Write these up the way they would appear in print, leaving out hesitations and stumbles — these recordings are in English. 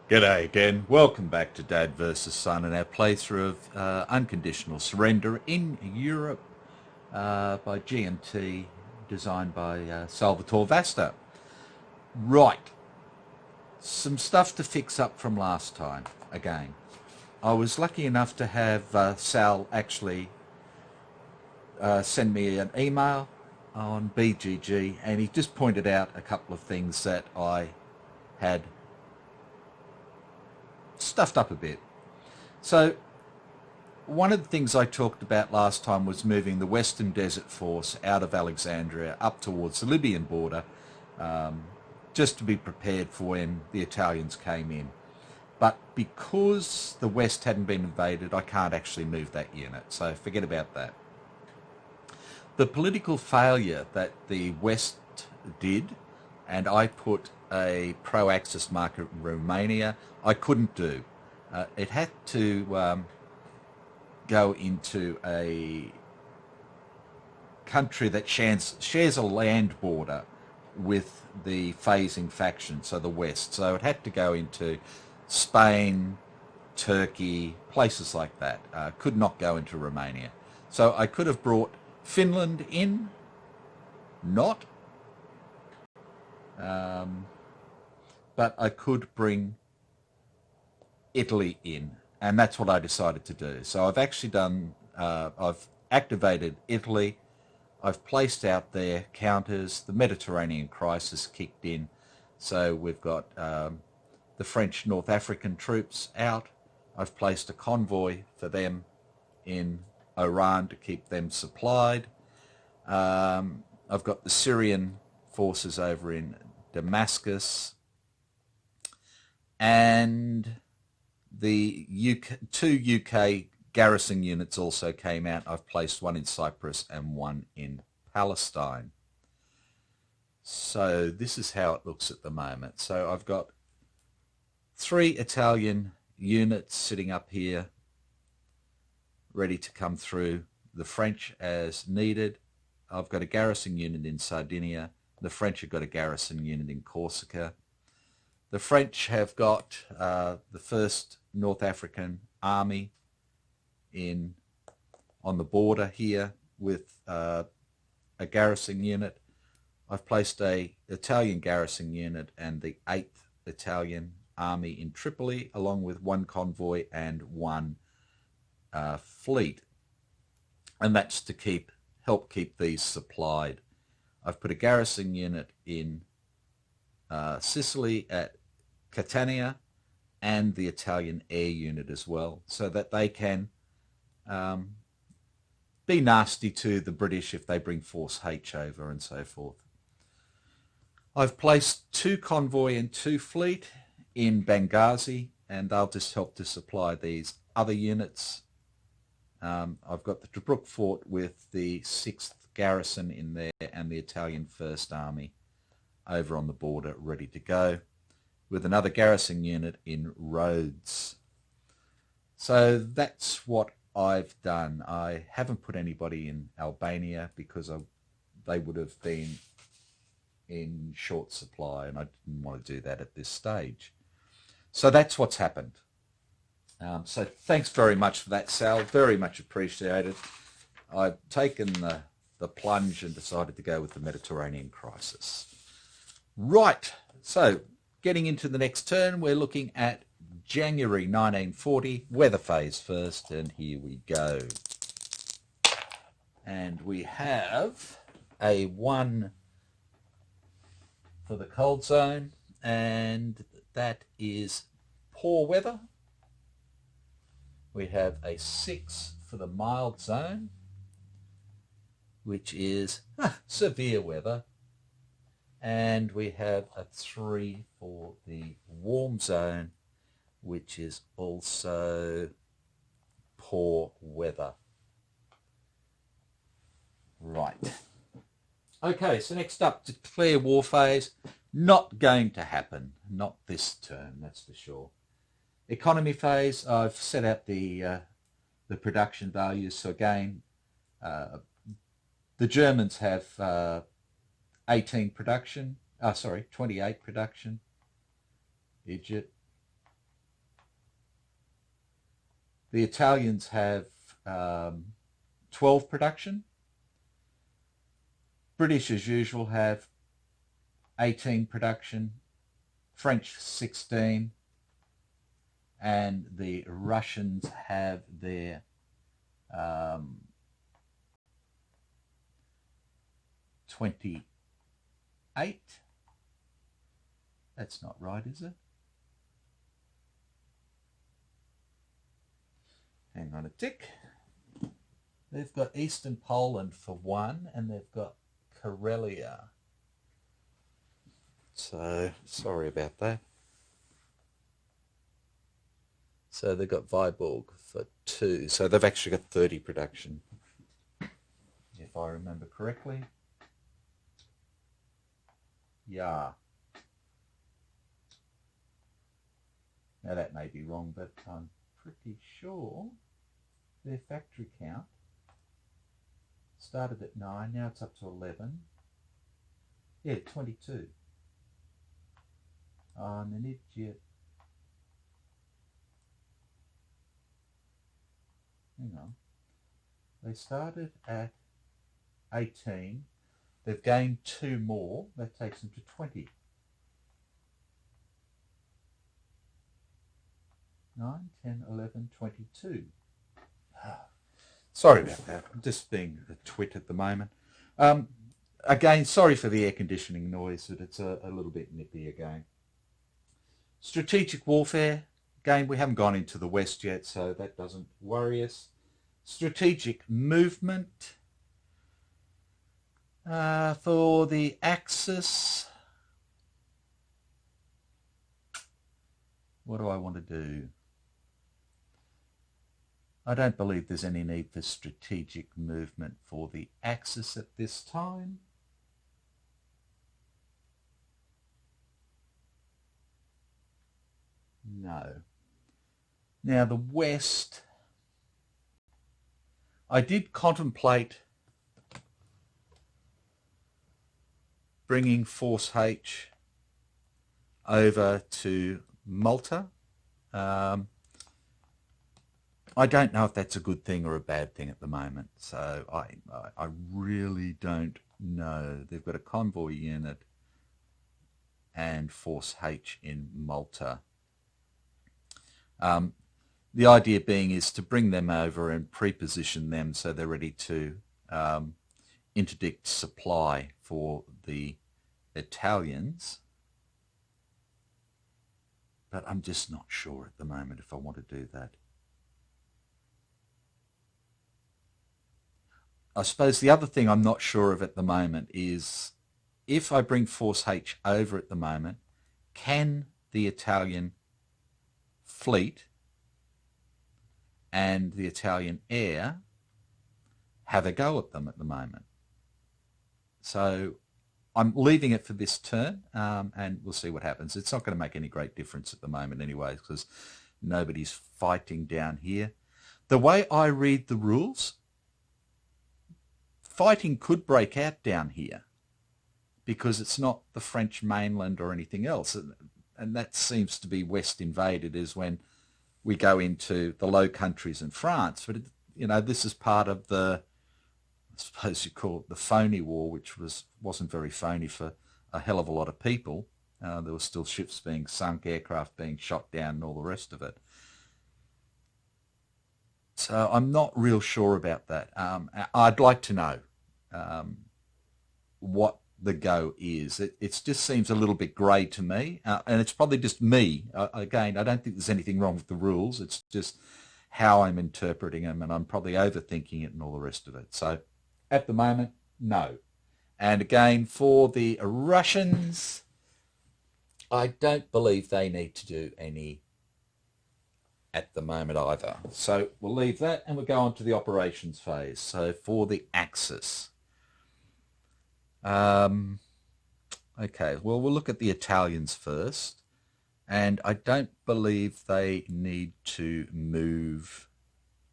G'day again. Welcome back to Dad vs Son and our playthrough of Unconditional Surrender in Europe by G&T, designed by Salvatore Vasta. Right, some stuff to fix up from last time again. I was lucky enough to have Sal actually send me an email on BGG, and he just pointed out a couple of things that I had stuffed up a bit. So one of the things I talked about last time was moving the Western Desert Force out of Alexandria up towards the Libyan border, just to be prepared for when the Italians came in. But because the West hadn't been invaded, I can't actually move that unit, so forget about that. The political failure that the West did, and I put a pro-Axis market in Romania, I couldn't do. It had to go into a country that shares a land border with the phasing faction, so the West. So it had to go into Spain, Turkey, places like that. Could not go into Romania. So I could have brought Finland in, not. But I could bring Italy in, and that's what I decided to do. So I've actually done, I've activated Italy, I've placed out their counters, the Mediterranean crisis kicked in, so we've got the French North African troops out. I've placed a convoy for them in Iran to keep them supplied. I've got the Syrian forces over in Damascus, and the two UK garrison units also came out. I've placed one in Cyprus and one in Palestine. So this is how it looks at the moment. So I've got 3 Italian units sitting up here ready to come through the French as needed. I've got a garrison unit in Sardinia. The French have got a garrison unit in Corsica. The French have got the 1st North African Army on the border here with a garrison unit. I've placed a Italian garrison unit and the 8th Italian Army in Tripoli, along with 1 convoy and 1 fleet. And that's to help keep these supplied. I've put a garrison unit in Sicily at Catania, and the Italian air unit as well, so that they can be nasty to the British if they bring Force H over and so forth. I've placed 2 convoy and 2 fleet in Benghazi, and they'll just help to supply these other units. I've got the Tobruk fort with the 6th garrison in there and the Italian 1st Army over on the border ready to go, with another garrison unit in Rhodes. So that's what I've done. I haven't put anybody in Albania because they would have been in short supply, and I didn't want to do that at this stage. So that's what's happened. So thanks very much for that, Sal. Very much appreciated. I've taken the plunge and decided to go with the Mediterranean crisis. Right, so getting into the next turn, we're looking at January 1940, weather phase first, and here we go. And we have a 1 for the cold zone, and that is poor weather. We have a 6 for the mild zone, which is severe weather. And we have a 3 for the warm zone, which is also poor weather. Right. Okay, so next up, declare war phase. Not going to happen. Not this term, that's for sure. Economy phase, I've set out the production values. So again, the Germans have 28 production. Egypt. The Italians have 12 production. British, as usual, have 18 production. French, 16. And the Russians have their 28. That's not right, is it? Hang on a tick. They've got Eastern Poland for 1, and they've got Karelia. So, sorry about that. So they've got Viborg for 2. So they've actually got 30 production, if I remember correctly. Yeah. Now that may be wrong, but I'm pretty sure their factory count started at 9, now it's up to 11. Yeah, 22. I'm an idiot. Hang on. They started at 18. They've gained 2 more. That takes them to 20. 9, 10, 11, 22. Sorry about that. I'm just being a twit at the moment. Again, sorry for the air conditioning noise, but it's a little bit nippy again. Strategic warfare. Again, we haven't gone into the West yet, so that doesn't worry us. Strategic movement. For the Axis, what do I want to do? I don't believe there's any need for strategic movement for the Axis at this time. No. Now the West, I did contemplate bringing Force H over to Malta. I don't know if that's a good thing or a bad thing at the moment, so I really don't know. They've got a convoy unit and Force H in Malta. The idea being is to bring them over and pre-position them so they're ready to interdict supply for the Italians. But I'm just not sure at the moment if I want to do that. I suppose the other thing I'm not sure of at the moment is if I bring Force H over at the moment, can the Italian fleet and the Italian air have a go at them at the moment? So I'm leaving it for this turn, and we'll see what happens. It's not going to make any great difference at the moment anyway, because nobody's fighting down here. The way I read the rules, fighting could break out down here because it's not the French mainland or anything else. And that seems to be West invaded is when we go into the Low Countries and France. But, this is part of the, I suppose you call it the phony war, which wasn't very phony for a hell of a lot of people. There were still ships being sunk, aircraft being shot down and all the rest of it. So I'm not real sure about that. I'd like to know what the go is. It just seems a little bit grey to me, and it's probably just me. Again, I don't think there's anything wrong with the rules. It's just how I'm interpreting them, and I'm probably overthinking it and all the rest of it. So at the moment, no. And again, for the Russians, I don't believe they need to do any at the moment either. So we'll leave that and we'll go on to the operations phase. So for the Axis. Okay, well, we'll look at the Italians first. And I don't believe they need to move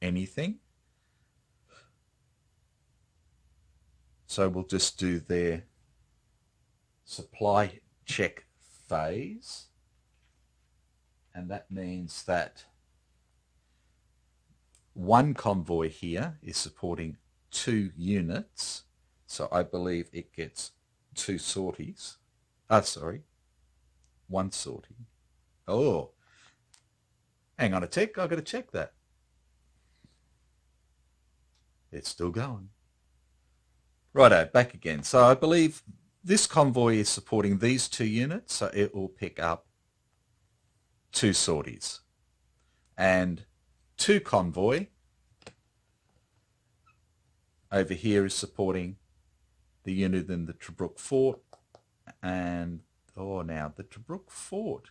anything. So we'll just do their supply check phase. And that means that one convoy here is supporting 2 units. So I believe it gets 2 sorties. Sorry, 1 sortie. Oh, hang on a tick. I've got to check that. It's still going. Righto, back again. So I believe this convoy is supporting these 2 units, so it will pick up 2 sorties. And 2 convoy over here is supporting the unit in the Tobruk Fort. And, now the Tobruk Fort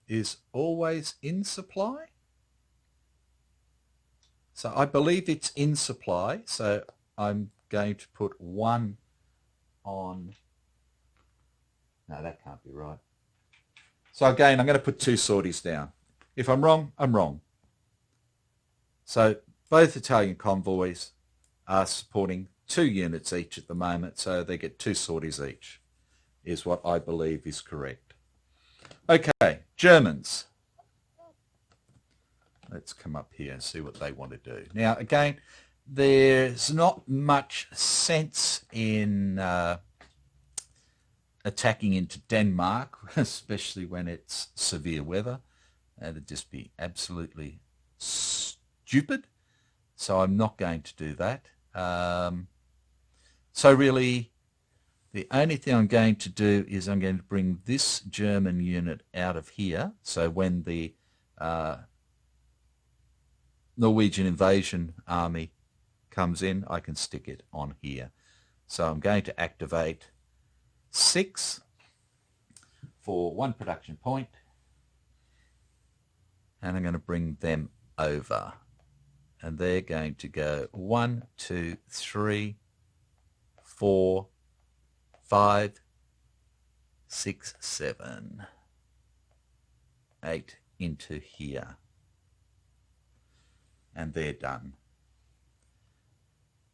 is always in supply. So I believe it's in supply, so I'm going to put 1 on. No, that can't be right. So again, I'm going to put 2 sorties down. If I'm wrong, I'm wrong. So both Italian convoys are supporting 2 units each at the moment, so they get 2 sorties each, is what I believe is correct. Okay, Germans. Let's come up here and see what they want to do. Now, again, there's not much sense in attacking into Denmark, especially when it's severe weather. That'd just be absolutely stupid. So I'm not going to do that. So really, the only thing I'm going to do is I'm going to bring this German unit out of here. So when the Norwegian invasion army comes in, I can stick it on here. So I'm going to activate 6 for 1 production point, and I'm going to bring them over, and they're going to go 1, 2, 3, 4, 5, 6, 7, 8 into here, and they're done.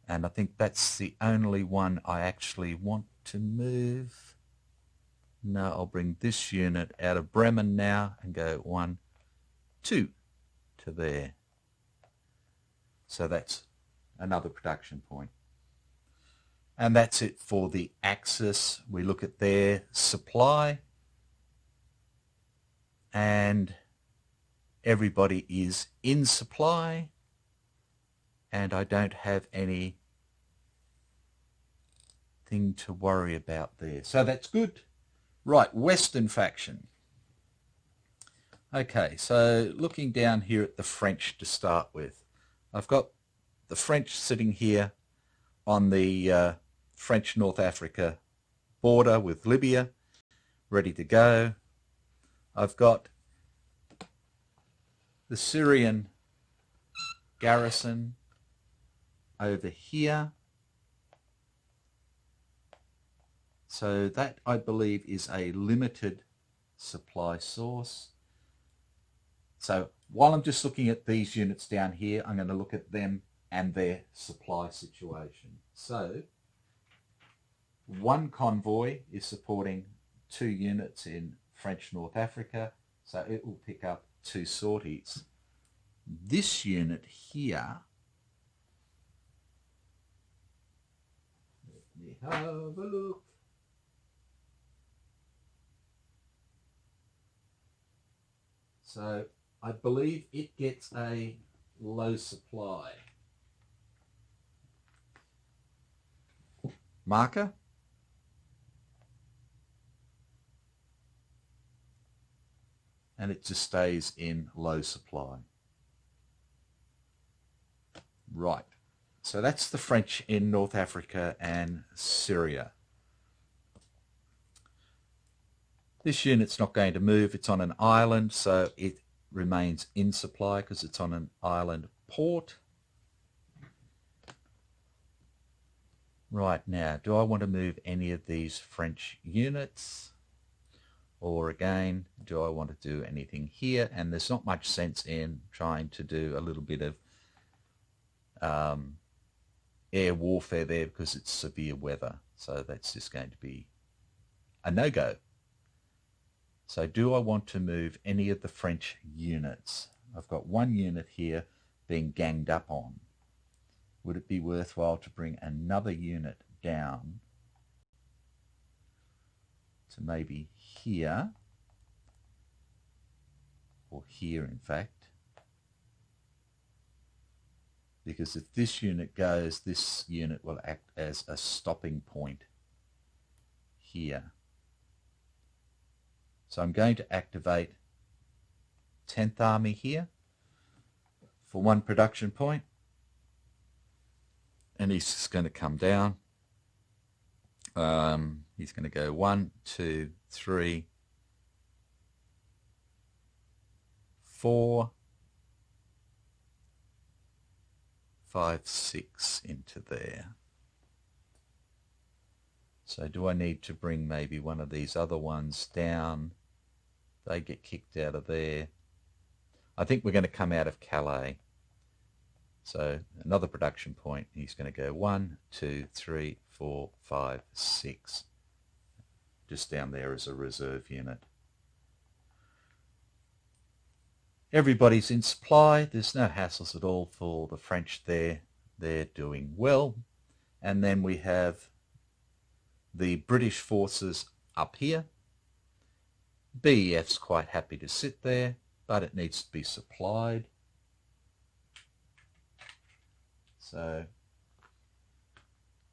And I think that's the only one I actually want to move. No, I'll bring this unit out of Bremen now and go 1, 2 to there. So that's another production point. And that's it for the Axis. We look at their supply, and everybody is in supply, and I don't have anything to worry about there. So that's good. Right, Western faction. Okay, so looking down here at the French to start with, I've got the French sitting here on the French North Africa border with Libya, ready to go. I've got the Syrian garrison over here. So that, I believe, is a limited supply source. So while I'm just looking at these units down here, I'm going to look at them and their supply situation. So 1 convoy is supporting 2 units in French North Africa, so it will pick up 2 sorties. This unit here, let me have a look. So I believe it gets a low supply. Marker. And it just stays in low supply. Right. So that's the French in North Africa and Syria. This unit's not going to move. It's on an island, so it remains in supply because it's on an island port. Right, now, do I want to move any of these French units? Or again, do I want to do anything here? And there's not much sense in trying to do a little bit of air warfare there because it's severe weather. So that's just going to be a no-go. So do I want to move any of the French units? I've got one unit here being ganged up on. Would it be worthwhile to bring another unit down to maybe here, or here in fact? Because if this unit goes, this unit will act as a stopping point here. So I'm going to activate 10th Army here for one production point. And he's just going to come down. He's going to go 1, 2, 3, 4, 5, 6 into there. So do I need to bring maybe one of these other ones down? They get kicked out of there. I think we're going to come out of Calais. So another production point. He's going to go 1, 2, 3, 4, 5, 6. Just down there as a reserve unit. Everybody's in supply. There's no hassles at all for the French there. They're doing well. And then we have the British forces up here. BEF's quite happy to sit there, but it needs to be supplied. So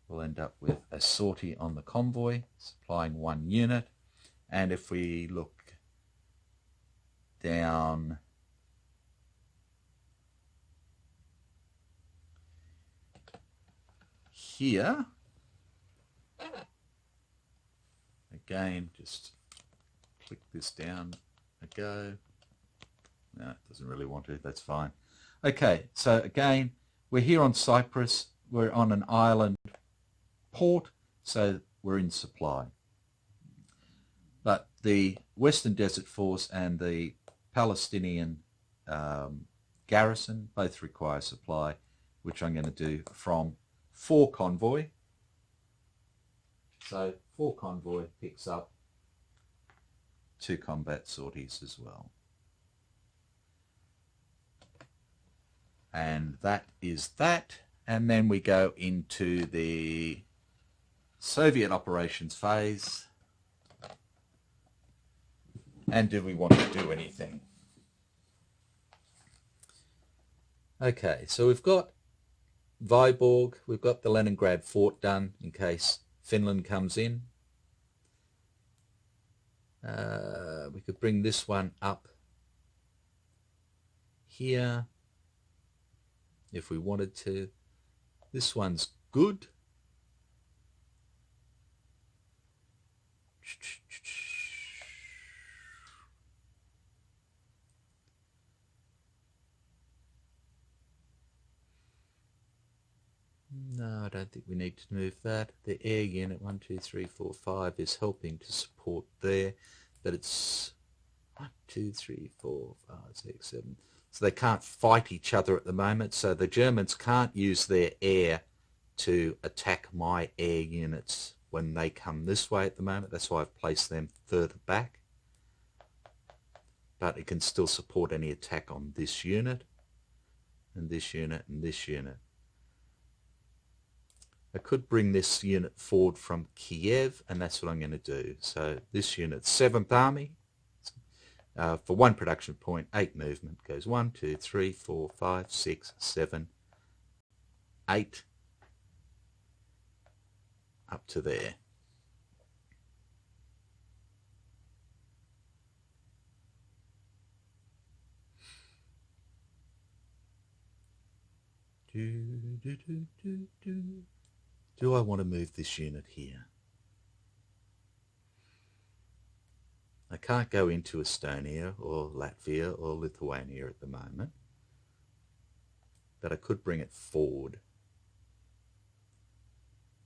we'll end up with a sortie on the convoy, supplying one unit. And if we look down here, again, just click this down a go. No, it doesn't really want to, that's fine. Okay, so again, we're here on Cyprus, we're on an island port, so we're in supply. But the Western Desert Force and the Palestinian garrison both require supply, which I'm going to do from 4 convoy. So 4 convoy picks up 2 combat sorties as well. And that is that. And then we go into the Soviet operations phase. And do we want to do anything? Okay, so we've got Vyborg, we've got the Leningrad fort done in case Finland comes in. We could bring this one up here if we wanted to. This one's good. No, I don't think we need to move that. The air unit 1, 2, 3, 4, 5 is helping to support there, but it's 1, 2, 3, 4, 5, 6, 7. So they can't fight each other at the moment. So the Germans can't use their air to attack my air units when they come this way at the moment. That's why I've placed them further back. But it can still support any attack on this unit, and this unit, and this unit. I could bring this unit forward from Kiev, and that's what I'm going to do. So this unit, 7th Army, for 1 production point, 8 movement, goes 1, 2, 3, 4, 5, 6, 7, 8, up to there. Do I want to move this unit here? I can't go into Estonia or Latvia or Lithuania at the moment, but I could bring it forward,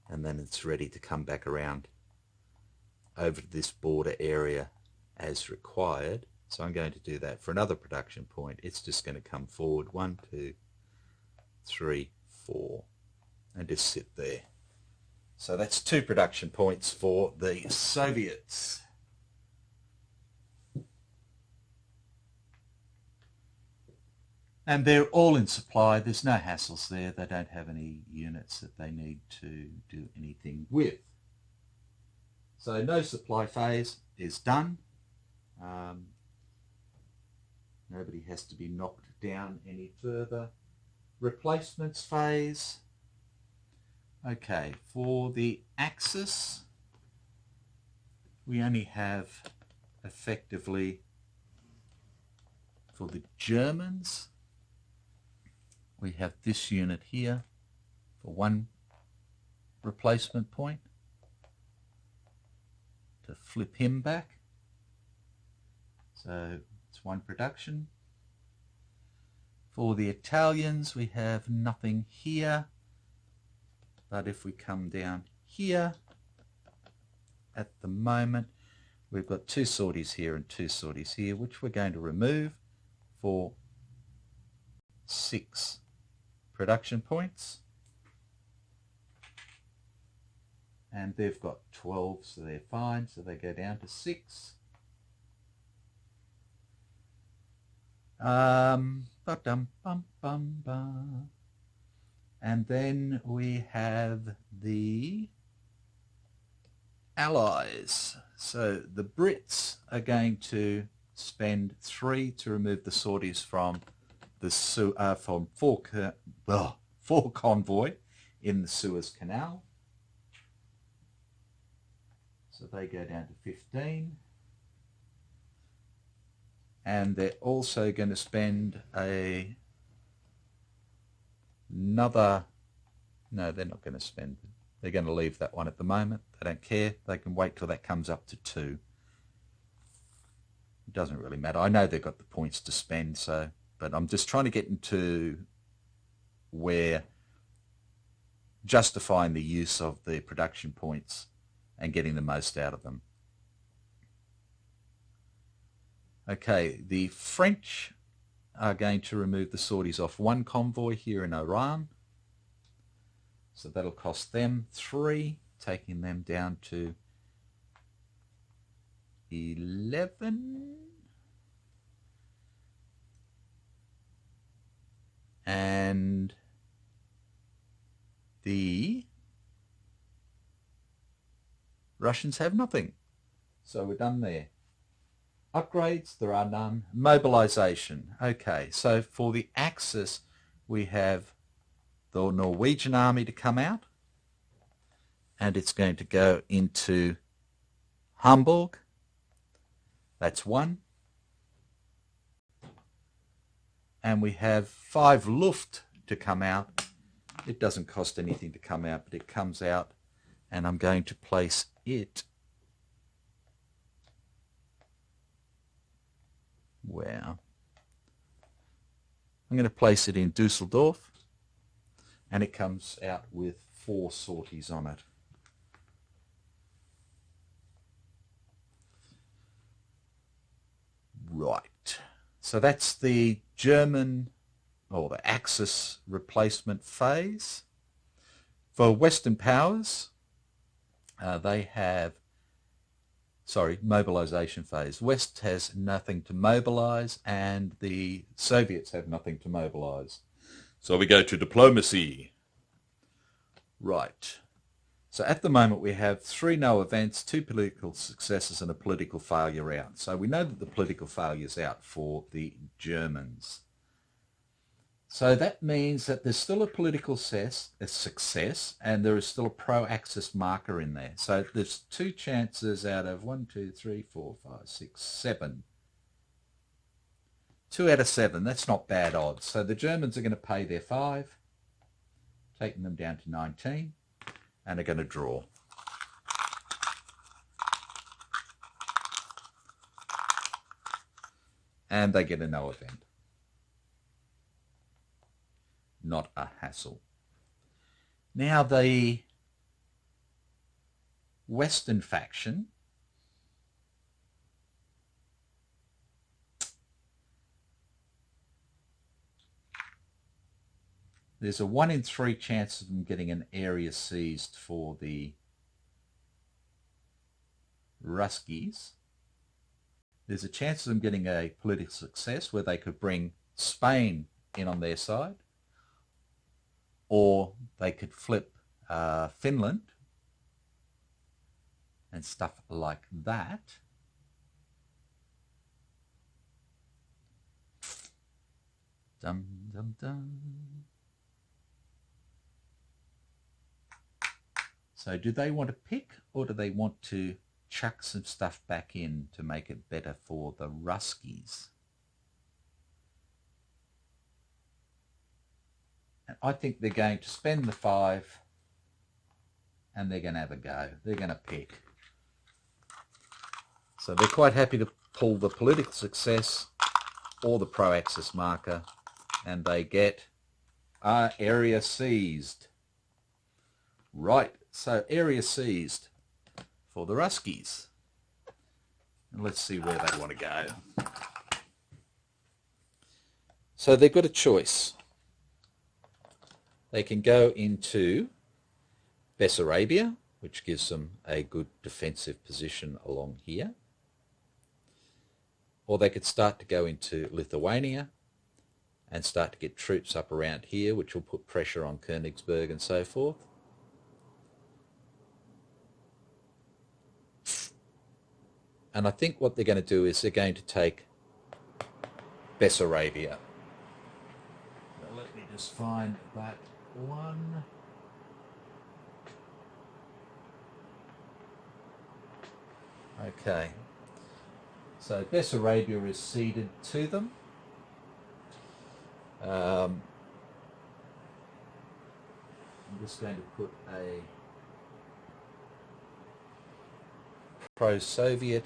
and then it's ready to come back around over to this border area as required. So I'm going to do that for another production point. It's just going to come forward 1, 2, 3, 4, and just sit there. So that's 2 production points for the Soviets. And they're all in supply. There's no hassles there. They don't have any units that they need to do anything with. So no supply phase is done. Nobody has to be knocked down any further. Replacements phase. Okay, for the Axis, we only have effectively, for the Germans, we have this unit here for 1 replacement point to flip him back. So it's 1 production. For the Italians, we have nothing here, but if we come down here, at the moment, we've got 2 sorties here and 2 sorties here, which we're going to remove for 6 production points. And they've got 12, so they're fine, so they go down to 6. And then we have the Allies. So the Brits are going to spend 3 to remove the sorties from the from 4 convoy in the Suez Canal. So they go down to 15. And they're also going to spend another, no, they're not going to spend, they're going to leave that one at the moment. They don't care. They can wait till that comes up to 2. It doesn't really matter. I know they've got the points to spend, so, but I'm just trying to get into where justifying the use of the production points and getting the most out of them. Okay, the French are going to remove the sorties off 1 convoy here in Iran. So that'll cost them 3, taking them down to 11. And the Russians have nothing. So we're done there. Upgrades, there are none. Mobilization. Okay, so for the Axis, we have the Norwegian army to come out, and it's going to go into Hamburg. That's 1. And we have 5 Luft to come out. It doesn't cost anything to come out, but it comes out, and I'm going to place it where? I'm going to place it in Dusseldorf, and it comes out with 4 sorties on it. Right, so that's the German, or the Axis replacement phase. For Western powers, they have, mobilization phase. West has nothing to mobilize, and the Soviets have nothing to mobilize. So we go to diplomacy. Right. So at the moment we have 3 no events, 2 political successes and a political failure out. So we know that the political failure is out for the Germans. So that means that there's still a political success, and there is still a pro-Axis marker in there. So there's 2 chances out of 1, 2, 3, 4, 5, 6, 7. 2 out of 7, that's not bad odds. So the Germans are going to pay their 5, taking them down to 19, and are going to draw. and they get a no event. Not a hassle. Now the Western faction there's a 1 in 3 chance of them getting an area seized for the Ruskies. There's a chance of them getting a political success where they could bring Spain in on their side, or they could flip Finland and stuff like that. Dum, dum, dum. So do they want to pick, or do they want to chuck some stuff back in to make it better for the Ruskies? And I think they're going to spend the 5 and they're going to have a go. They're going to pick. So they're quite happy to pull the political success or the pro-Axis marker, and they get area seized. Right, so area seized for the Ruskies. And let's see where they want to go. So they've got a choice. They can go into Bessarabia, which gives them a good defensive position along here. Or they could start to go into Lithuania and start to get troops up around here, which will put pressure on Königsberg and so forth. And I think what they're going to do is they're going to take Bessarabia. Now let me just find that one. Okay. So Bessarabia is ceded to them. I'm just going to put a pro-Soviet,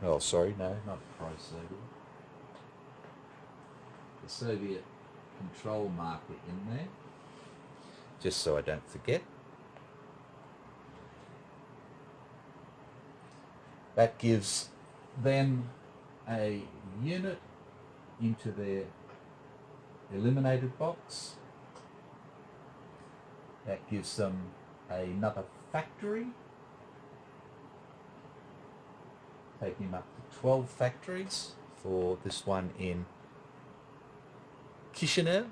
oh sorry, no, not pro-Soviet, the Soviet control marker in there, just so I don't forget. That gives them a unit into their eliminated box. That gives them another factory, taking them up to 12 factories for this one in Kishinev.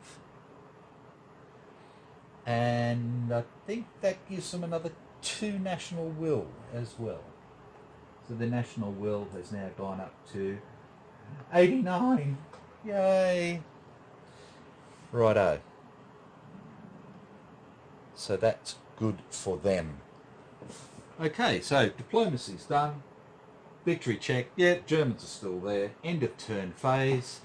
And I think that gives them another 2 national will as well. So the national will has now gone up to 89. Yay! Righto. So that's good for them. Okay, so diplomacy's done. Victory check. Yeah, Germans are still there. End of turn phase.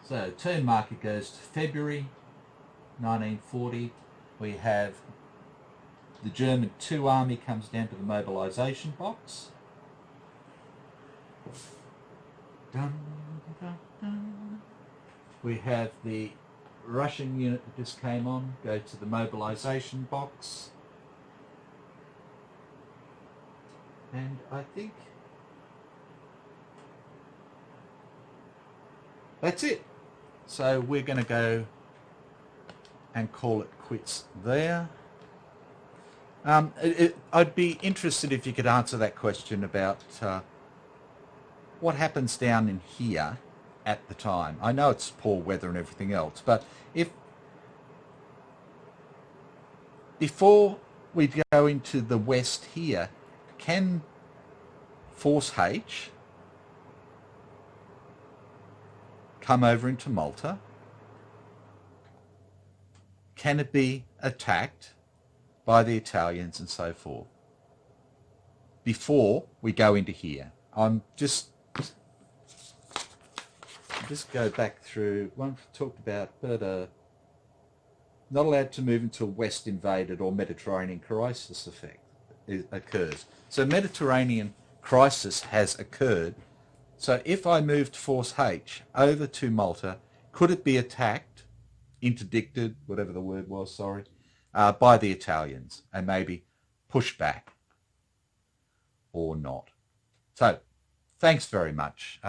So turn marker goes to February 1940. We have the German 2 army comes down to the mobilisation box. Dun, dun, dun. We have the Russian unit that just came on go to the mobilisation box. And I think that's it. So we're going to go and call it quits there. I'd be interested if you could answer that question about what happens down in here at the time. I know it's poor weather and everything else, but if before we go into the west here, can Force H come over into Malta? Can it be attacked by the Italians and so forth before we go into here? I'm just go back through one we talked about, but not allowed to move until West invaded or Mediterranean crisis effect occurs. So Mediterranean crisis has occurred So if I moved Force H over to Malta, could it be attacked, interdicted, whatever the word was, sorry, by the Italians and maybe pushed back or not? So thanks very much.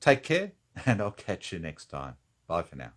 Take care, and I'll catch you next time. Bye for now.